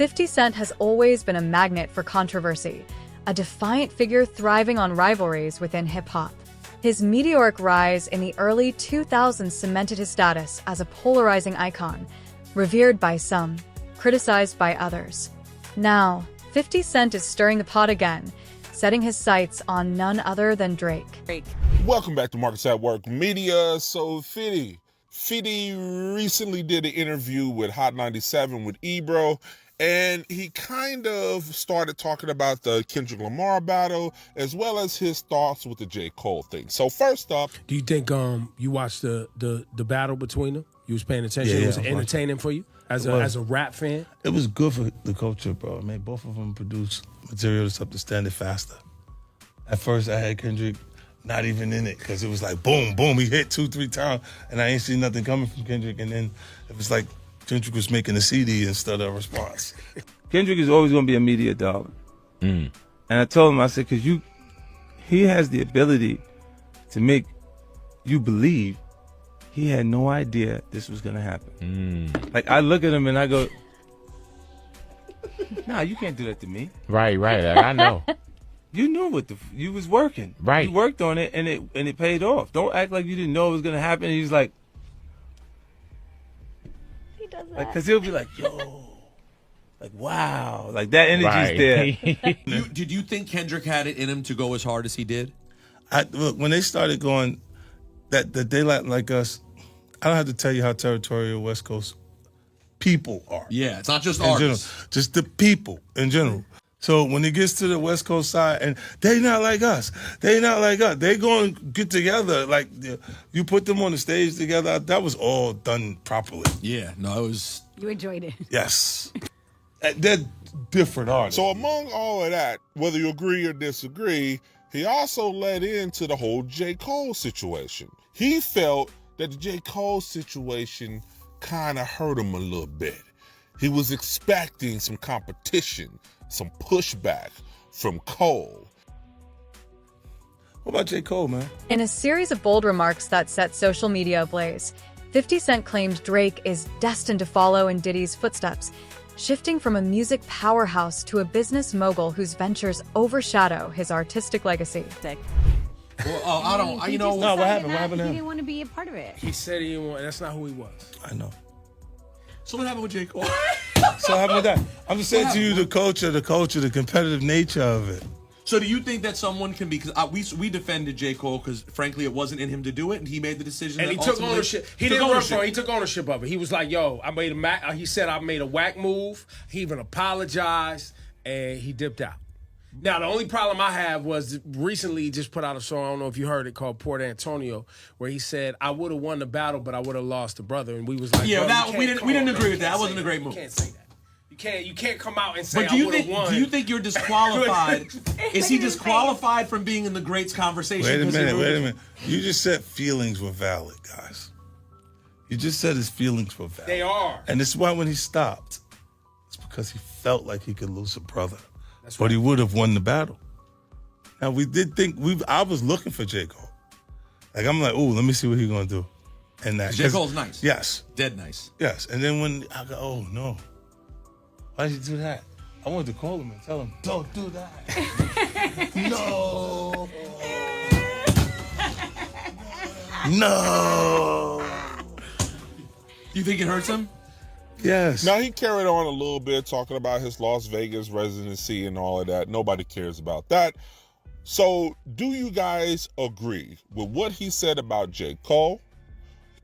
50 Cent has always been a magnet for controversy, a defiant figure thriving on rivalries within hip-hop. His meteoric rise in the early 2000s cemented his status as a polarizing icon, revered by some, criticized by others. Now, 50 Cent is stirring the pot again, setting his sights on none other than Drake. Welcome back to Markets at Work Media. So, Fiddy recently did an interview with Hot 97 with Ebro, and he kind of started talking about the Kendrick Lamar battle, as well as his thoughts with the J. Cole thing. So first up, do you think you watched the battle between them? You was paying attention? Yeah, it was entertaining for you as a rap fan? It was good for the culture, bro. I mean, both of them produced material that's up to standard faster. At first, I had Kendrick not even in it because it was like boom, boom. He hit 2-3 times, and I ain't seen nothing coming from Kendrick. And then it was like Kendrick was making a CD instead of a response. Kendrick is always going to be a media dog. And I told him, I said, because he has the ability to make you believe he had no idea this was going to happen. Like, I look at him and I go, nah, you can't do that to me. Right. I know. You knew you was working. Right. You worked on it and it paid off. Don't act like you didn't know it was going to happen. And he's like, because he'll be like, yo, like, wow, like that energy's there. Did you think Kendrick had it in him to go as hard as he did? Look, when they started going, that they like us, I don't have to tell you how territorial West Coast people are. Yeah, it's not just in artists. general, just the people in general. So when it gets to the West Coast side, and they not like us, they going to get together. Like, you put them on the stage together, that was all done properly. Yeah, no, it was... You enjoyed it. Yes. They're different artists. So among all of that, whether you agree or disagree, he also led into the whole J. Cole situation. He felt that the J. Cole situation kind of hurt him a little bit. He was expecting some competition, some pushback from Cole. What about J. Cole, man? In a series of bold remarks that set social media ablaze, 50 Cent claimed Drake is destined to follow in Diddy's footsteps, shifting from a music powerhouse to a business mogul whose ventures overshadow his artistic legacy. Well, what happened? What happened to him? He didn't want to be a part of it. He said he didn't want, that's not who he was. I know. So what happened with J. Cole? So how about that? I'm just saying to you the culture, the competitive nature of it. So do you think that someone can be, because we defended J. Cole because frankly it wasn't in him to do it, and he made the decision. And he took ownership. He didn't run for it. He took ownership of it. He was like, "Yo, he said I made a whack move." He even apologized, and he dipped out. Now the only problem I have was recently he just put out a song. I don't know if you heard it, called Port Antonio, where he said, "I would have won the battle, but I would have lost the brother." And we was like, "Yeah, we didn't agree with that. That wasn't a great move." You can't say that. You can't come out and say, but do you think you're disqualified? Is he disqualified from being in the greats conversation? Wait a minute. You just said feelings were valid, guys. You just said his feelings were valid. They are. And this is why when he stopped, it's because he felt like he could lose a brother. That's but right. he would have won the battle. Now we did think I was looking for J. Cole. Like I'm like, ooh, let me see what he's gonna do. And that J. Cole's nice. Yes. Dead nice. Yes. And then when I go, oh no. Why did you do that? I wanted to call him and tell him, don't do that. No. No. You think it hurts him? Yes. Now, he carried on a little bit, talking about his Las Vegas residency and all of that. Nobody cares about that. So, do you guys agree with what he said about J. Cole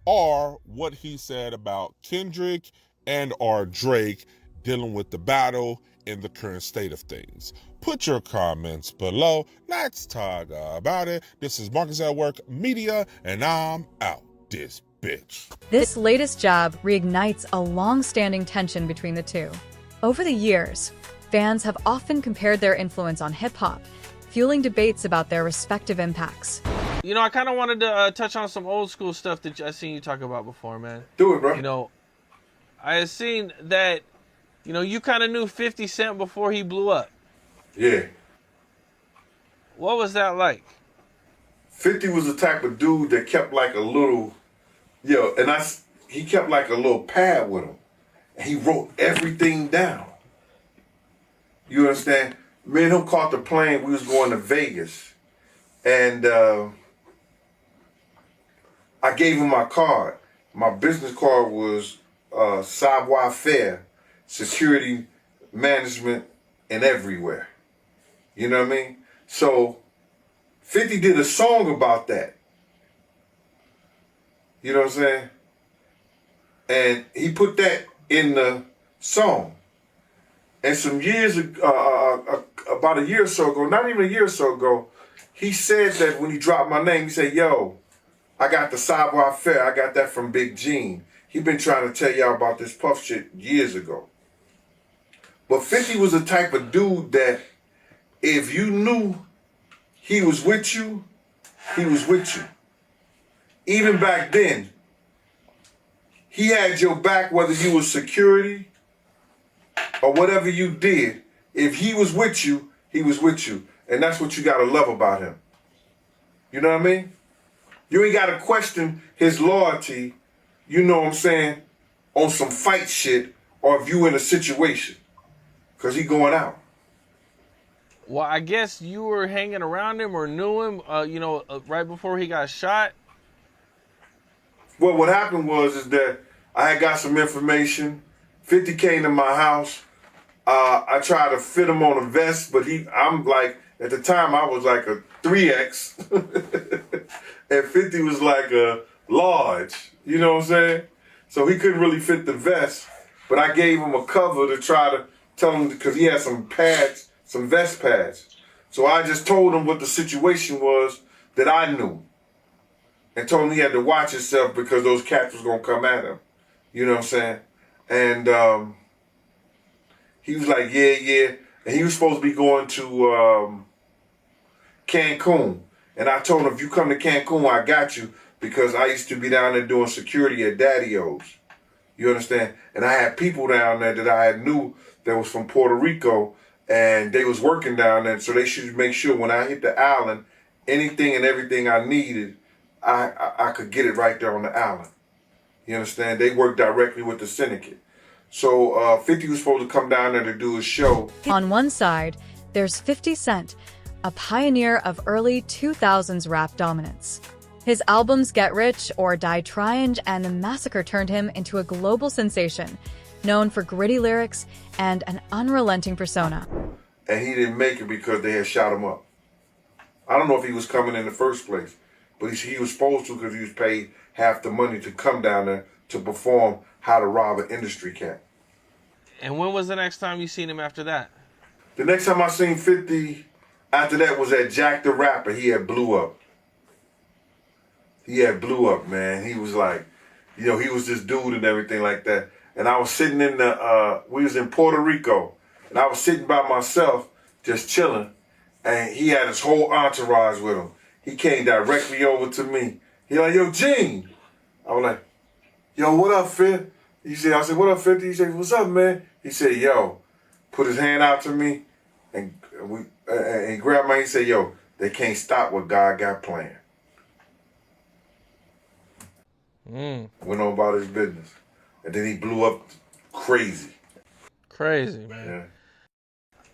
or what he said about Kendrick and or Drake dealing with the battle in the current state of things? Put your comments below. Let's talk about it. This is Markets at Work Media, and I'm out this bitch. This latest jab reignites a long-standing tension between the two. Over the years, fans have often compared their influence on hip-hop, fueling debates about their respective impacts. You know, I kind of wanted to touch on some old school stuff that I seen you talk about before, man. Do it, bro. You know, I had seen that, you know, you kind of knew 50 Cent before he blew up. Yeah. What was that like? 50 was the type of dude that kept like a little, he kept like a little pad with him. And he wrote everything down. You understand? Me and him caught the plane. We was going to Vegas. And I gave him my card. My business card was savoir-faire, security management, and everywhere. You know what I mean? So 50 did a song about that. You know what I'm saying? And he put that in the song. And some years ago, about a year or so ago, not even a year or so ago, he said that when he dropped my name, he said, yo, I got the savoir-faire. I got that from Big Gene. He been trying to tell y'all about this Puff shit years ago. But 50 was the type of dude that if you knew he was with you, he was with you. Even back then, he had your back whether you was security or whatever you did. If he was with you, he was with you. And that's what you got to love about him. You know what I mean? You ain't got to question his loyalty, you know what I'm saying, on some fight shit or if you in a situation. Because he going out. Well, I guess you were hanging around him or knew him, right before he got shot. Well, what happened was is that I had got some information. 50 came to my house. I tried to fit him on a vest, but I'm like, at the time I was like a 3X. And 50 was like a large. You know what I'm saying? So he couldn't really fit the vest. But I gave him a cover to try to tell him, because he had some pads, some vest pads. So I just told him what the situation was that I knew. And told him he had to watch himself because those cats was going to come at him. You know what I'm saying? And he was like, yeah. And he was supposed to be going to Cancun. And I told him, if you come to Cancun, I got you. Because I used to be down there doing security at Daddy-O's. You understand? And I had people down there that I had knew that was from Puerto Rico. And they was working down there. So they should make sure when I hit the island, anything and everything I needed, I could get it right there on the island. You understand? They work directly with the syndicate. So 50 was supposed to come down there to do a show. On one side, there's 50 Cent, a pioneer of early 2000s rap dominance. His albums Get Rich or Die Trying and The Massacre turned him into a global sensation, known for gritty lyrics and an unrelenting persona. And he didn't make it because they had shot him up. I don't know if he was coming in the first place, but he was supposed to because he was paid half the money to come down there to perform How to Rob an Industry Cat. And when was the next time you seen him after that? The next time I seen 50 after that was at Jack the Rapper. He had blew up. He had blew up, man. He was like, he was this dude and everything like that. And I was sitting in we was in Puerto Rico, and I was sitting by myself, just chilling, and he had his whole entourage with him. He came directly over to me. He like, yo, Gene. I was like, yo, what up, Fit? I said, what up, 50? He said, what's up, man? He said, yo, put his hand out to me, and he grabbed my, he said, yo, they can't stop what God got planned. Went on about his business. And then he blew up crazy. Crazy, man. Yeah.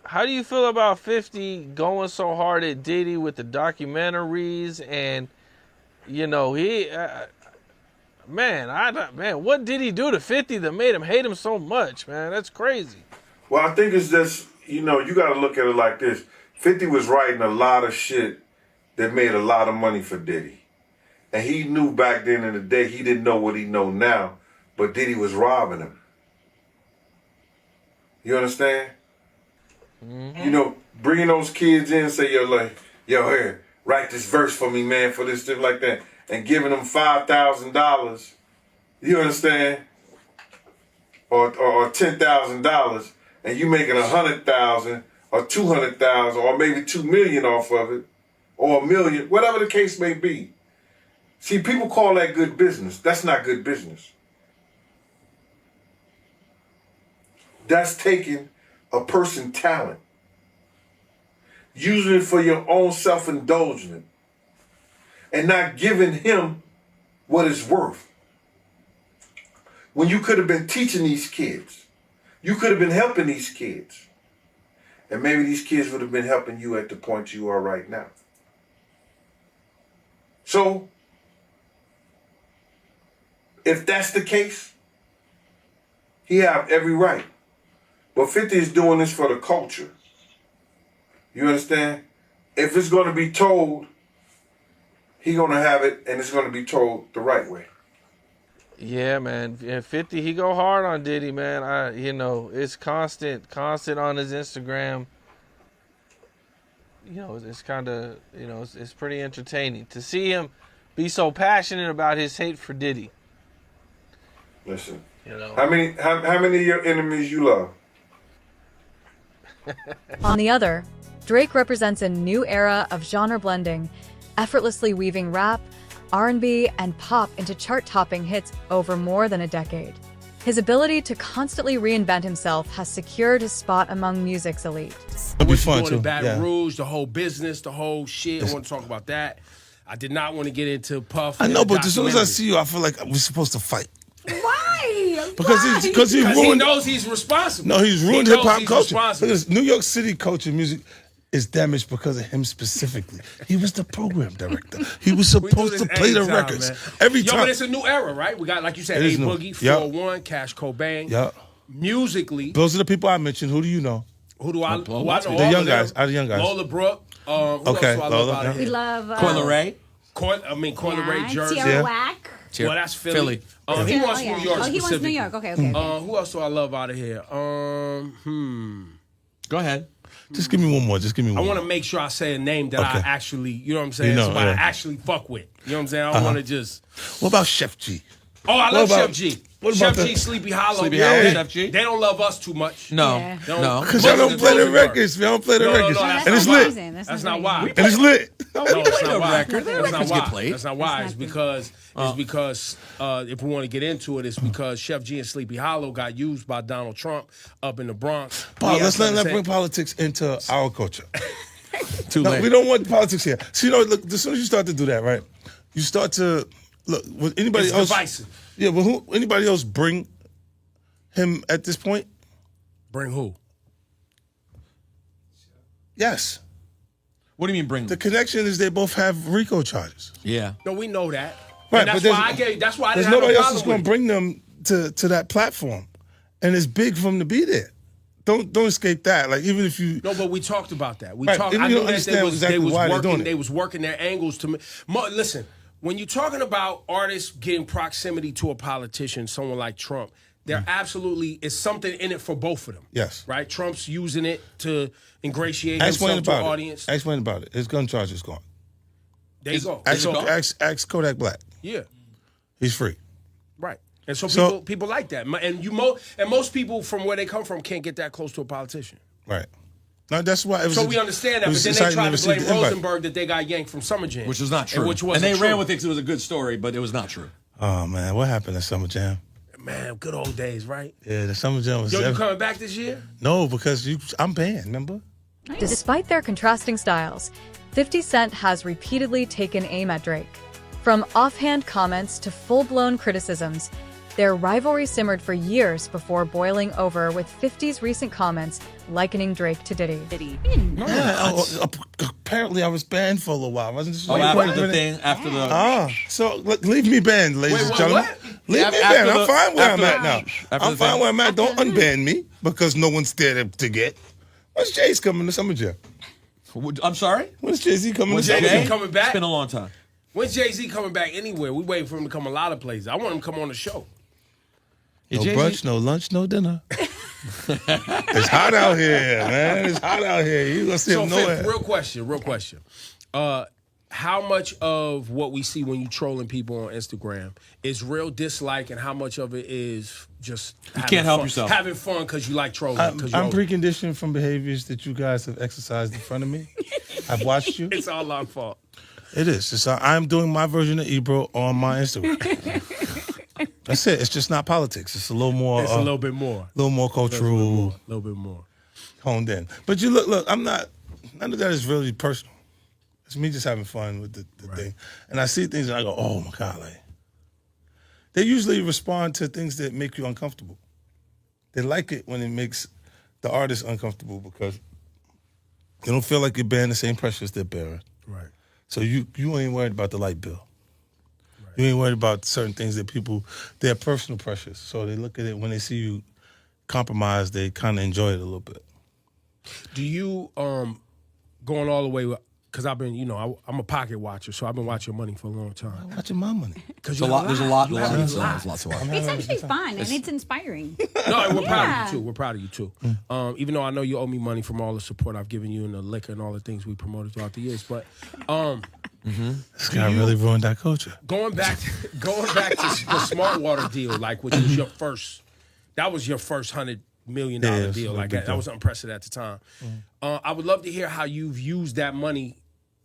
How do you feel about 50 going so hard at Diddy with the documentaries and, what did he do to 50 that made him hate him so much, man? That's crazy. Well, I think it's just, you got to look at it like this. 50 was writing a lot of shit that made a lot of money for Diddy. And he knew back then in the day, he didn't know what he know now, but Diddy was robbing him. You understand? Mm-hmm. Bringing those kids in, say, yo, here, write this verse for me, man, for this stuff like that, and giving them $5,000, you understand? Or $10,000, and you making $100,000 or $200,000 or maybe $2 million off of it, or $1 million, whatever the case may be. See, people call that good business. That's not good business. That's taking a person's talent, using it for your own self-indulgence, and not giving him what it's worth. When you could have been teaching these kids, you could have been helping these kids. and maybe these kids would have been helping you at the point you are right now. So, if that's the case, he have every right. But 50 is doing this for the culture. You understand? If it's going to be told, he going to have it, and it's going to be told the right way. Yeah, man. And 50, he go hard on Diddy, man. It's constant on his Instagram. It's kind of, it's pretty entertaining to see him be so passionate about his hate for Diddy. Listen, how many of your enemies you love? On the other, Drake represents a new era of genre blending, effortlessly weaving rap, R&B, and pop into chart-topping hits over more than a decade. His ability to constantly reinvent himself has secured his spot among music's elite. It'll be fun too. Baton Rouge, the whole business, the whole shit. I want to talk about that. I did not want to get into Puff. I know, but as soon as I see you, I feel like we're supposed to fight. Why? Because he ruined. He knows he's responsible. No, he's ruined hip hop culture. Because New York City culture music is damaged because of him specifically. He was the program director. He was supposed to play the records every time. But it's a new era, right? We got, like you said, A Boogie, 401, Cash Cobain. Yeah. Musically, those are the people I mentioned. Who do you know? Who I know? The young guys. Are the young guys? Lola Brooke. Who else do I love out of here? We love Coyle Ray. Coyle Ray, Jersey. Tierra Whack. Well, that's Philly. He wants New York. Oh, he wants New York. Okay. Who else do I love out of here? Go ahead. Just give me one more. I want to make sure I say a name that I actually, you know what I'm saying? Somebody I actually fuck with. You know what I'm saying? I don't want to just. What about Chef G? Oh, I love Chef G. Chef G, Sleepy Hollow. Sleepy Hollow, Chef G. They don't love us too much. No. Because y'all don't play the records. Y'all don't play the records. And it's lit. That's not why. And it's lit. No, that's not why. That's not why. That's not why. It's because if we want to get into it, it's because Chef G and Sleepy Hollow got used by Donald Trump up in the Bronx. Paul, let's not bring politics into our culture. Too late. We don't want politics here. So, look, as soon as you start to do that, right, you start to, look, with anybody else. It's divisive. Yeah, but anybody else bring him at this point? Bring who? Yes. What do you mean bring? The connection is they both have RICO charges. Yeah. No, we know that. Right, and that's why I didn't have nobody no else is going to bring them to that platform, and it's big for them to be there. Don't escape that. Like even if you no, but we talked about that. We right, talked. I knew that they was working their angles to. Listen, when you're talking about artists getting proximity to a politician, someone like Trump, there absolutely is something in it for both of them. Yes. Right? Trump's using it to ingratiate himself to the audience. Explain about it. His gun charge is gone. There you go. Ask Kodak Black. Yeah. He's free. Right. And so people like that. And most people from where they come from can't get that close to a politician. Right. No, that's why. We understand that, but then they tried to blame Rosenberg that they got yanked from Summer Jam. Which was not true. And they ran with it because it was a good story, but it was not true. Oh, man. What happened at Summer Jam? Man, good old days, right? Yeah, the Summer Jam was... Yo, you coming back this year? No, because I'm banned, remember? Despite their contrasting styles, 50 Cent has repeatedly taken aim at Drake. From offhand comments to full-blown criticisms, their rivalry simmered for years before boiling over with 50's recent comments likening Drake to Diddy. Yeah, apparently I was banned for a little while. Wasn't this after the... So leave me banned, ladies and gentlemen. Leave me banned. I'm fine where I'm at now. I'm fine where I'm at. Don't unban me because no one's there to get. When's Jay's coming to Summer Jam? I'm sorry? When's Jay-Z coming to Summer Jam? Jay-Z coming back? It's been a long time. When's Jay-Z coming back anywhere? We waiting for him to come a lot of places. I want him to come on the show. No brunch, no lunch, no dinner. It's hot out here, man. It's hot out here. You gonna see him nowhere. Real question. How much of what we see when you trolling people on Instagram is real dislike, and how much of it is just having fun because you like trolling? I'm preconditioned from behaviors that you guys have exercised in front of me. I've watched you. It's all our fault. It is. I'm doing my version of Ebro on my Instagram. That's it. It's just not politics. It's a little more. It's a little bit more. A little more cultural. A little bit more. Honed in. But you look. I'm not. None of that is really personal. It's me just having fun with the thing. And I see things and I go, oh my God. Like, they usually respond to things that make you uncomfortable. They like it when it makes the artist uncomfortable because You don't feel like you're bearing the same pressures they're bearing. Right. So you ain't worried about the light bill. Right. You ain't worried about certain things that people, they're personal pressures. So they look at it, when they see you compromise, they kind of enjoy it a little bit. Do you, going all the way, because I've been, I'm a pocket watcher, so I've been watching money for a long time. I'm watching my money. There's a lot to watch. It's actually fun and it's inspiring. No, we're proud of you too. We're proud of you too. Even though I know you owe me money from all the support I've given you and the liquor and all the things we promoted throughout the years, but This guy really ruined our culture. Going back to the Smart Water deal, like which was your first, that was your first $100 million deal. Like that was unprecedented at the time. I would love to hear how you've used that money,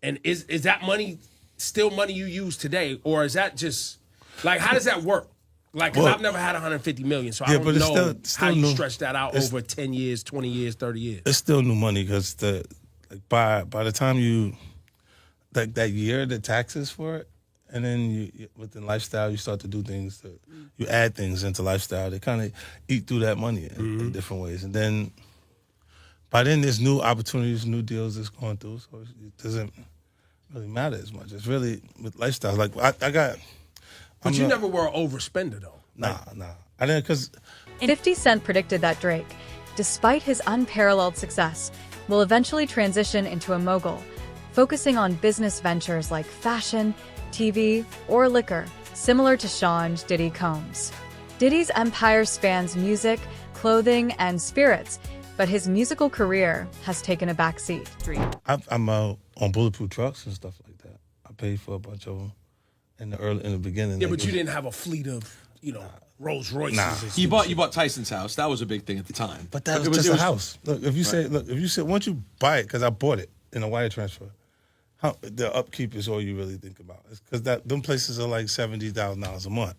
and is that money still money you use today, or is that just like how does that work? Like, because I've never had $150 million, so I don't know how you stretch that out over 10 years, 20 years, 30 years. It's still new money because by the time you that year, the taxes for it, and then you within lifestyle, you start to do things. You add things into lifestyle. They kind of eat through that money in different ways, and then by then there's new opportunities, new deals that's going through. So it doesn't really matter as much. It's really with lifestyle. Like I got. But you never were an overspender, though. Nah. I didn't, because 50 Cent predicted that Drake, despite his unparalleled success, will eventually transition into a mogul, focusing on business ventures like fashion, TV, or liquor, similar to Sean Diddy Combs. Diddy's empire spans music, clothing, and spirits, but his musical career has taken a backseat. I'm on bulletproof trucks and stuff like that. I paid for a bunch of them in the beginning. Yeah, but you didn't have a fleet of, Rolls Royces. Nah. You bought Tyson's house. That was a big thing at the time. But that was just a house. Look, if you say once you buy it, because I bought it in a wire transfer, the upkeep is all you really think about. Because them places are like $70,000 a month.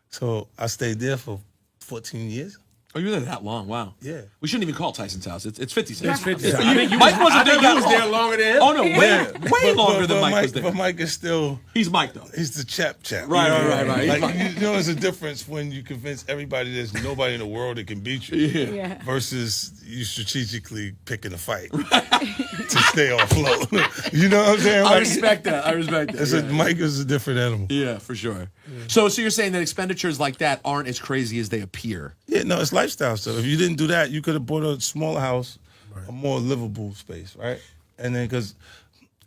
So I stayed there for 14 years. Oh, you were there that long? Wow. Yeah. We shouldn't even call it Tyson's house. It's 50 Cent. It's 50 Cent. Mike wasn't there. He was there longer than him. Oh no, way longer than Mike was there. But Mike is still. He's Mike though. He's the chap. Right. Like, there's a difference when you convince everybody there's nobody in the world that can beat you, versus you strategically picking a fight to stay afloat. You know what I'm saying? I respect that. Mike is a different animal. Yeah, for sure. So you're saying that expenditures like that aren't as crazy as they appear? Yeah, no, it's lifestyle stuff. If you didn't do that, you could have bought a smaller house, a more livable space, right? And then because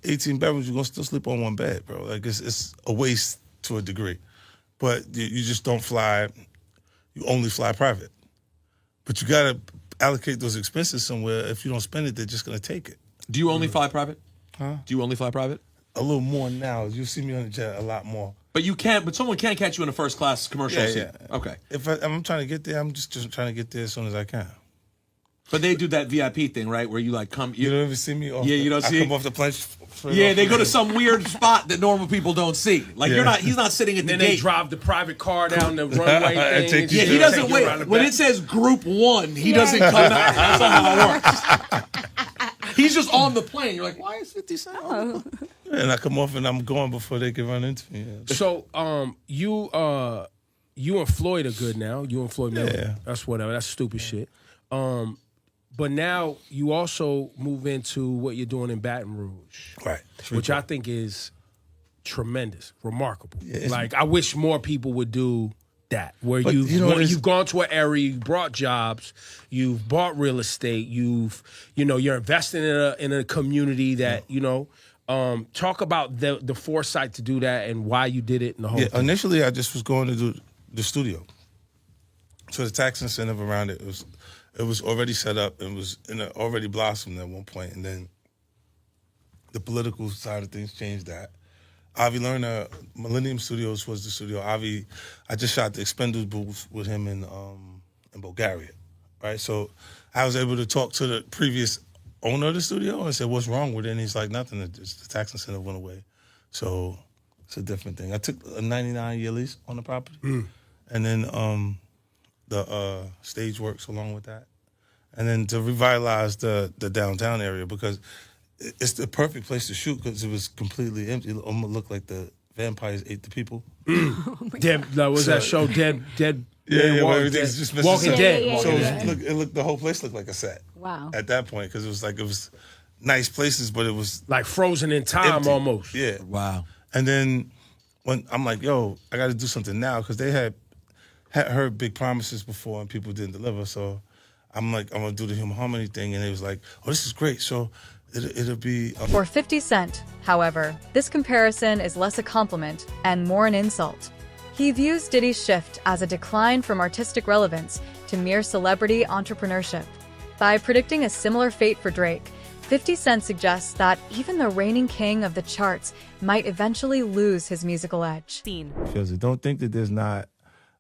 18 bedrooms, you're gonna still sleep on one bed, bro. Like it's a waste to a degree, but you just don't fly. You only fly private, but you gotta allocate those expenses somewhere. If you don't spend it, they're just gonna take it. Do you only fly private? Huh? Do you only fly private? A little more now. You see me on the jet a lot more. But you can't. But someone can catch you in a first class commercial seat. Yeah. Okay. If I'm trying to get there, I'm just trying to get there as soon as I can. But they do that VIP thing, right? Where you like come. You don't ever see me. You don't see. I come off the plane. Yeah, they go to some weird spot that normal people don't see. Like He's not sitting at the gate. Then they drive the private car down the runway thing. He doesn't wait. When it says Group 1, he doesn't come out. That's not how it works. He's just on the plane. You're like, why is 50 Cent on the plane? And I come off and I'm going before they can run into me. Yeah. So, you and Floyd are good now. You and Floyd Mayweather. Yeah. That's whatever. That's stupid shit. But now you also move into what you're doing in Baton Rouge, Right. which I think is tremendous, remarkable. Yeah, like I wish more people would do that, where you've gone to an area, you brought jobs, you've bought real estate, you're investing in a community that talk about the foresight to do that and why you did it and the whole thing. Initially I just was going to do the studio, so the tax incentive around it was already set up and was already blossomed at one point, and then the political side of things changed that. Avi Lerner, Millennium Studios was the studio. Avi, I just shot the Expendables with him in Bulgaria, right? So I was able to talk to the previous owner of the studio and said, "What's wrong with it?" And he's like, "Nothing. The tax incentive went away." So it's a different thing. I took a 99-year lease on the property, and then the stage works along with that, and then to revitalize the downtown area, because it's the perfect place to shoot because it was completely empty. It almost looked like the vampires ate the people. That show Dead? Yeah, where everything's just Walking Dead. So the whole place looked like a set. Wow. At that point, because it was nice places, but it was like frozen in time empty. almost. Yeah. Wow. And then when I'm like, yo, I got to do something now because they had heard big promises before and people didn't deliver. So I'm like, I'm going to do the human harmony thing. And it was like, oh, this is great. So it'll be... For 50 Cent, however, this comparison is less a compliment and more an insult. He views Diddy's shift as a decline from artistic relevance to mere celebrity entrepreneurship. By predicting a similar fate for Drake, 50 Cent suggests that even the reigning king of the charts might eventually lose his musical edge. Because I don't think that there's not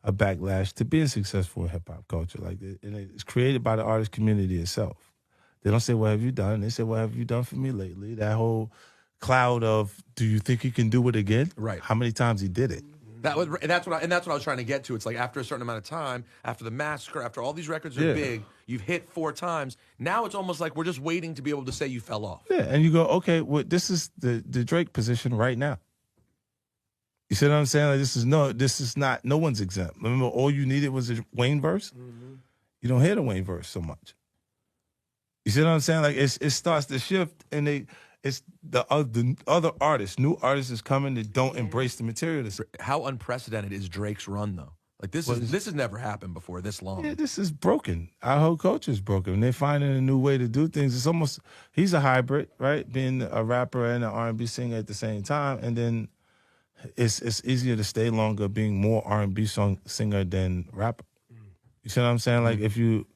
a backlash to being successful in hip-hop culture. Like, and it's created by the artist community itself. They don't say, what have you done? They say, what have you done for me lately? That whole cloud of, do you think you can do it again? Right. How many times he did it? That's what I was trying to get to. It's like after a certain amount of time, after the massacre, after all these records are big, you've hit 4 times. Now it's almost like we're just waiting to be able to say you fell off. Yeah, and you go, okay, well, this is the Drake position right now. You see what I'm saying? Like, this is not, no one's exempt. Remember, all you needed was a Wayne verse? Mm-hmm. You don't hear the Wayne verse so much. You see what I'm saying? Like, it starts to shift, and it's the other artists, new artists is coming that don't embrace the material. How unprecedented is Drake's run, though? Like, this has never happened before this long. Yeah, this is broken. Our whole culture is broken. They're finding a new way to do things. It's almost, he's a hybrid, right? Being a rapper and an R&B singer at the same time, and then it's easier to stay longer being more R&B singer than rapper. You see what I'm saying? Like, if you,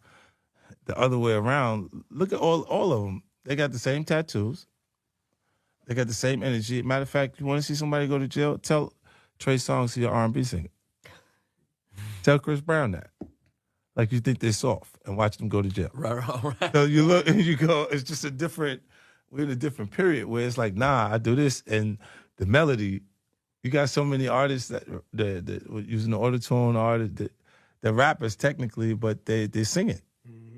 the other way around, look at all of them. They got the same tattoos. They got the same energy. Matter of fact, you want to see somebody go to jail? Tell Trey Songz he's an R&B singer. Tell Chris Brown that. Like, you think they're soft and watch them go to jail. Right. So you look and you go, it's just we're in a different period where it's like, nah, I do this. And the melody, you got so many artists that using the auto-tune artists, they're rappers technically, but they sing it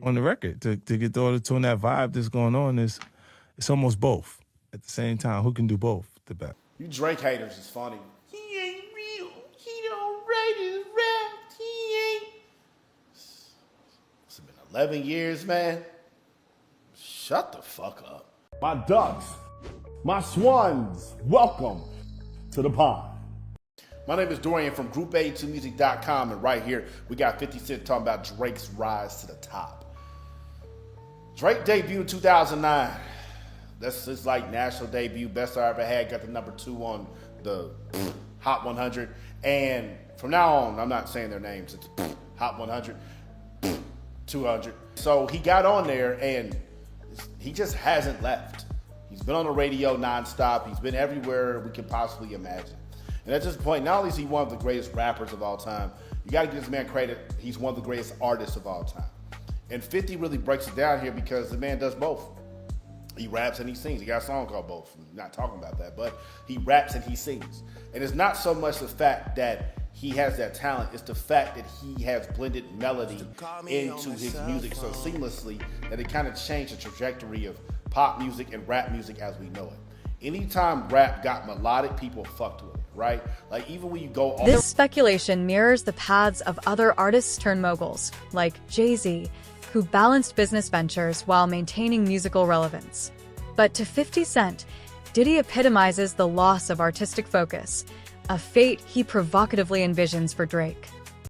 on the record. To get the auto-tune, that vibe that's going on, it's almost both at the same time. Who can do both the best? You Drake haters is funny. He ain't real. He don't write his rap. He ain't. It's been 11 years, man. Shut the fuck up. My ducks, my swans, welcome to the pond. My name is Dorian from Group82Music.com, and right here we got 50 Cent talking about Drake's rise to the top. Drake debuted in 2009. That's his like national debut, best I ever had. Got the number 2 on the Hot 100, and from now on, I'm not saying their names. It's Hot 100, 200. So he got on there, and he just hasn't left. He's been on the radio nonstop. He's been everywhere we could possibly imagine. And at this point, not only is he one of the greatest rappers of all time, you got to give this man credit. He's one of the greatest artists of all time. And 50 really breaks it down here because the man does both. He raps and he sings. He got a song called Both. I'm not talking about that, but he raps and he sings. And it's not so much the fact that he has that talent, it's the fact that he has blended melody into his music so seamlessly that it kind of changed the trajectory of pop music and rap music as we know it. Anytime rap got melodic, people fucked with it, right? Like, even when you go all This speculation mirrors the paths of other artists turned moguls, like Jay-Z, who balanced business ventures while maintaining musical relevance. But to 50 Cent, Diddy epitomizes the loss of artistic focus, a fate he provocatively envisions for Drake.